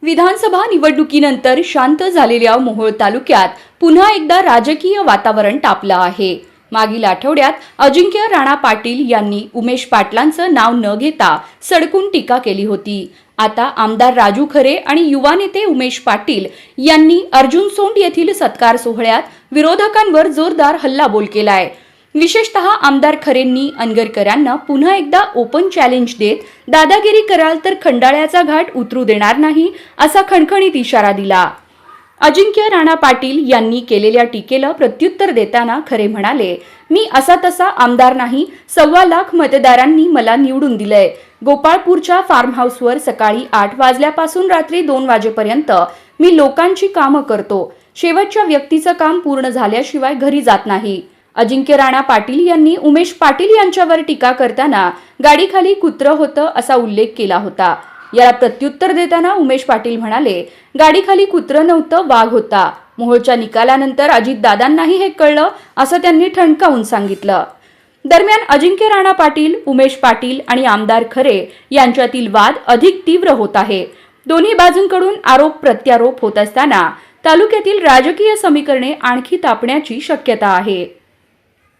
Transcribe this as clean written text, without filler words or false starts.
विधानसभा निवडणुकीनंतर शांत झालेल्या मोहोळ तालुक्यात पुन्हा एकदा राजकीय वातावरण तापलं आहे। मागील आठवड्यात अजिंक्य राणा पाटील यांनी उमेश पाटलांचं नाव न घेता सडकून टीका केली होती। आता आमदार राजू खरे आणि युवा नेते उमेश पाटील यांनी अर्जुन सोंड येथील सत्कार सोहळ्यात विरोधकांवर जोरदार हल्लाबोल केलाय। विशेषतः आमदार खरेंनी अनगरकरांना पुन्हा एकदा ओपन चॅलेंज देत दादागिरी कराल तर खंडाळ्याचा घाट उतरू देणार नाही असा खणखणीत इशारा दिला। अजिंक्य राणा पाटील यांनी केलेल्या टीकेला प्रत्युत्तर देताना खरे म्हणाले, मी असा तसा आमदार नाही, 1.25 लाख मतदारांनी मला निवडून दिलंय। गोपाळपूरच्या फार्म हाऊसवर सकाळी 8 वाजल्यापासून रात्री 2 वाजेपर्यंत मी लोकांची कामं करतो। शेवटच्या व्यक्तीचं काम पूर्ण झाल्याशिवाय घरी जात नाही। अजिंक्य राणा पाटील यांनी उमेश पाटील यांच्यावर टीका करताना गाडीखाली कुत्रं होतं असा उल्लेख केला होता। याला प्रत्युत्तर देताना उमेश पाटील म्हणाले, गाडीखाली कुत्रं नव्हतं, वाघ होता। मोहोळच्या निकालानंतर अजितदादांनाही हे कळलं असं त्यांनी ठणकावून सांगितलं। दरम्यान अजिंक्य राणा पाटील, उमेश पाटील आणि आमदार खरे यांच्यातील वाद अधिक तीव्र होत आहे। दोन्ही बाजूंकडून आरोप प्रत्यारोप होत असताना तालुक्यातील राजकीय समीकरणे आणखी तापण्याची शक्यता आहे।